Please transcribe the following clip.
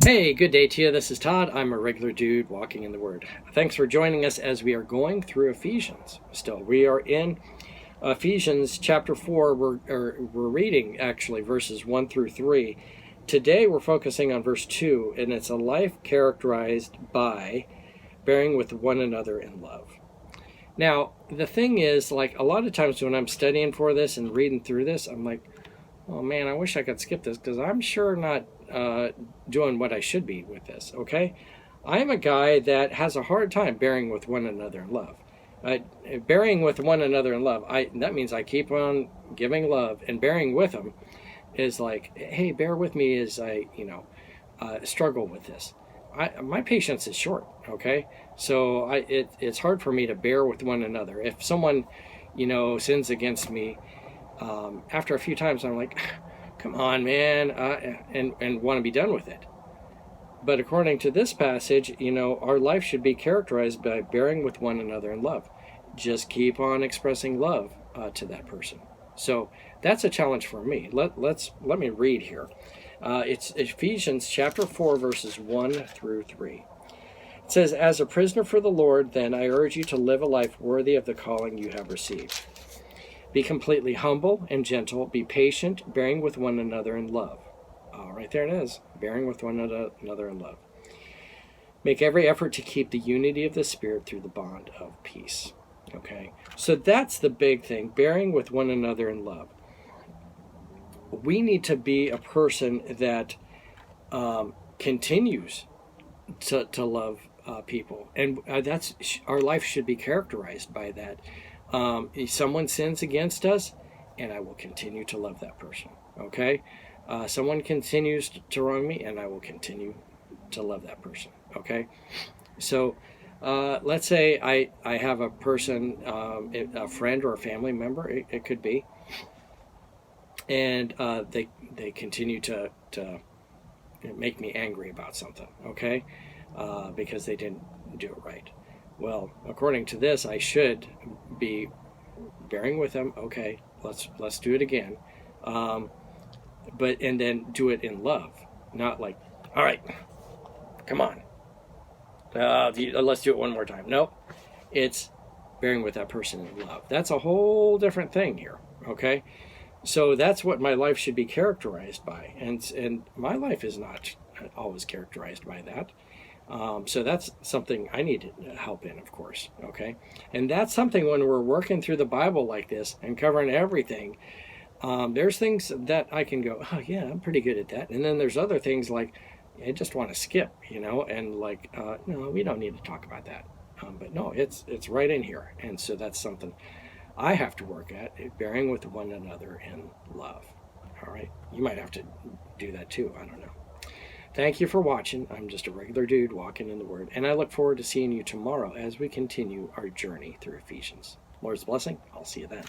Hey, good day to you. This is Todd. I'm a regular dude walking in the Word. Thanks for joining us as we are going through Ephesians. We are in Ephesians chapter 4. We're reading actually verses 1 through 3. Today we're focusing on verse 2, and it's a life characterized by bearing with one another in love. Now, the thing is, like a lot of times when I'm studying for this and reading through this, I'm like, oh man, I wish I could skip this because I'm sure not doing what I should be with this, okay? I'm a guy that has a hard time bearing with one another in love. Bearing with one another in love, that means I keep on giving love, and bearing with them is like, hey, bear with me as I, struggle with this. My patience is short, okay? So it's hard for me to bear with one another. If someone, sins against me, after a few times, I'm like, come on, man, and want to be done with it. But according to this passage, our life should be characterized by bearing with one another in love. Just keep on expressing love to that person. So that's a challenge for me. Let me read here. It's Ephesians chapter 4, verses 1 through 3. It says, "As a prisoner for the Lord, then, I urge you to live a life worthy of the calling you have received. Be completely humble and gentle. Be patient, bearing with one another in love." All right, there it is. Bearing with one another in love. Make every effort to keep the unity of the Spirit through the bond of peace. Okay, so that's the big thing, bearing with one another in love. We need to be a person that continues to love people. And that's our life should be characterized by that. If someone sins against us, and I will continue to love that person, okay? Someone continues to wrong me, and I will continue to love that person, okay? So let's say I have a person, a friend or a family member, it could be, and they continue to make me angry about something, okay? Because they didn't do it right. Well, according to this, I should be bearing with them. Okay, let's do it again, and then do it in love, not like, all right, come on, let's do it one more time. No, it's bearing with that person in love. That's a whole different thing here. Okay, so that's what my life should be characterized by, and my life is not always characterized by that. So that's something I need help in, of course, okay? And that's something when we're working through the Bible like this and covering everything, there's things that I can go, oh, yeah, I'm pretty good at that. And then there's other things like I just want to skip, and like, no, we don't need to talk about that. But no, it's right in here. And so that's something I have to work at, bearing with one another in love, all right? You might have to do that too, I don't know. Thank you for watching. I'm just a regular dude walking in the Word, and I look forward to seeing you tomorrow as we continue our journey through Ephesians. Lord's blessing. I'll see you then.